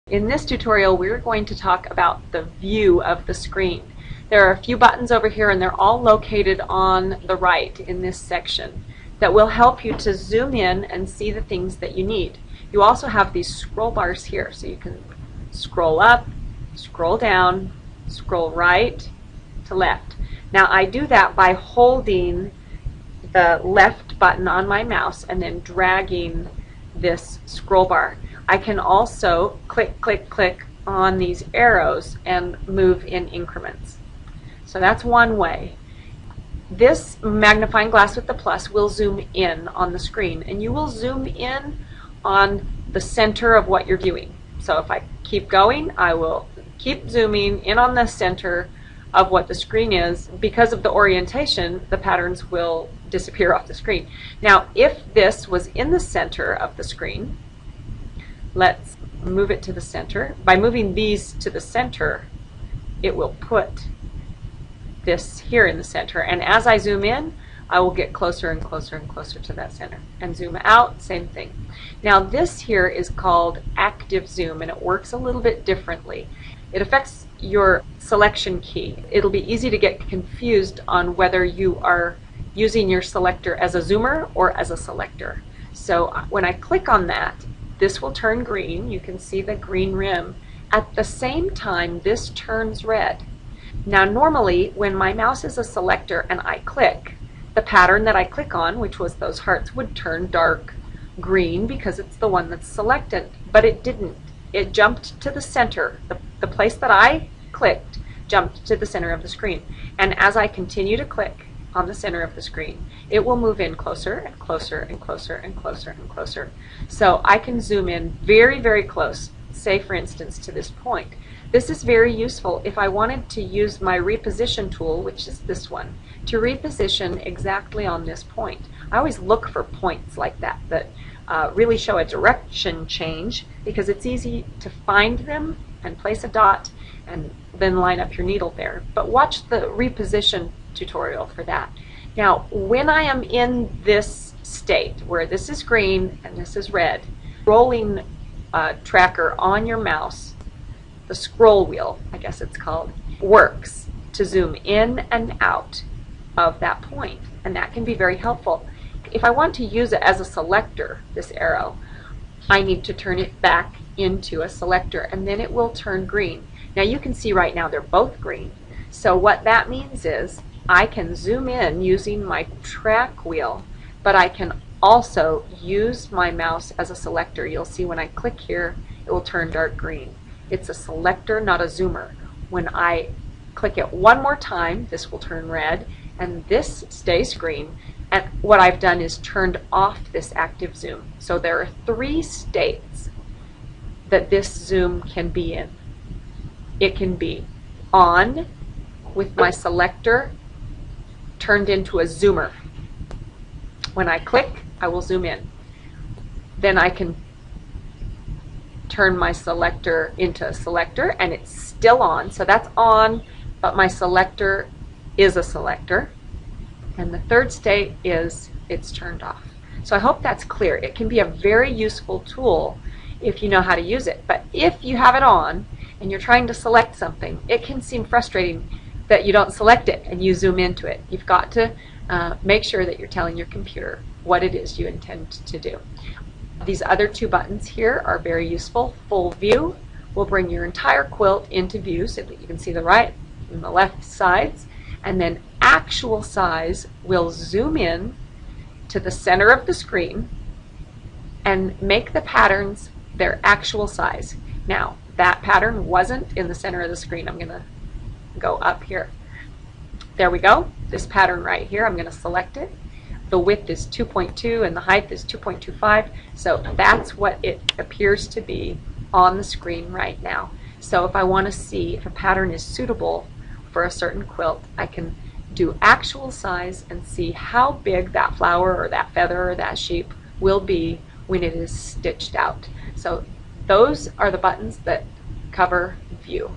In this tutorial, we're going to talk about the view of the screen. There are a few buttons over here, and they're all located on the right in this section that will help you to zoom in and see the things that you need. You also have these scroll bars here, so you can scroll up, scroll down, scroll right to left. Now I do that by holding the left button on my mouse and then dragging this scroll bar. I can also click, click, click on these arrows and move in increments. So that's one way. This magnifying glass with the plus will zoom in on the screen, and you will zoom in on the center of what you're viewing. So if I keep going, I will keep zooming in on the center of what the screen is. Because of the orientation, the patterns will disappear off the screen. Now, if this was in the center of the screen, let's move it to the center. By moving these to the center, it will put this here in the center. And as I zoom in, I will get closer and closer and closer to that center. And zoom out, same thing. Now this here is called active zoom, and it works a little bit differently. It affects your selection key. It'll be easy to get confused on whether you are using your selector as a zoomer or as a selector. So when I click on that, this will turn green. You can see the green rim. At the same time, this turns red. Now normally, when my mouse is a selector and I click, the pattern that I click on, which was those hearts, would turn dark green because it's the one that's selected, but it didn't. It jumped to the center. The place that I clicked jumped to the center of the screen. And as I continue to click on the center of the screen, it will move in closer and closer and closer and closer and closer. So I can zoom in very, very close, say for instance to this point. This is very useful if I wanted to use my reposition tool, which is this one, to reposition exactly on this point. I always look for points like that that really show a direction change, because it's easy to find them and place a dot and then line up your needle there. But watch the reposition tutorial for that. Now, when I am in this state where this is green and this is red, rolling tracker on your mouse, the scroll wheel, I guess it's called, works to zoom in and out of that point, and that can be very helpful. If I want to use it as a selector, this arrow, I need to turn it back into a selector, and then it will turn green. Now you can see right now they're both green. So what that means is I can zoom in using my track wheel, but I can also use my mouse as a selector. You'll see when I click here, it will turn dark green. It's a selector, not a zoomer. When I click it one more time, this will turn red, and this stays green. And what I've done is turned off this active zoom. So there are 3 states that this zoom can be in. It can be on with my selector turned into a zoomer. When I click, I will zoom in. Then I can turn my selector into a selector, and it's still on. So that's on, but my selector is a selector. And the 3rd state is it's turned off. So I hope that's clear. It can be a very useful tool if you know how to use it. But if you have it on and you're trying to select something, it can seem frustrating that you don't select it and you zoom into it. You've got to make sure that you're telling your computer what it is you intend to do. These other 2 buttons here are very useful. Full view will bring your entire quilt into view so that you can see the right and the left sides. And then actual size will zoom in to the center of the screen and make the patterns their actual size. Now, that pattern wasn't in the center of the screen. I'm going to go up here. There we go. This pattern right here, I'm going to select it. The width is 2.2 and the height is 2.25. So that's what it appears to be on the screen right now. So if I want to see if a pattern is suitable for a certain quilt, I can do actual size and see how big that flower or that feather or that sheep will be when it is stitched out. So those are the buttons that cover view.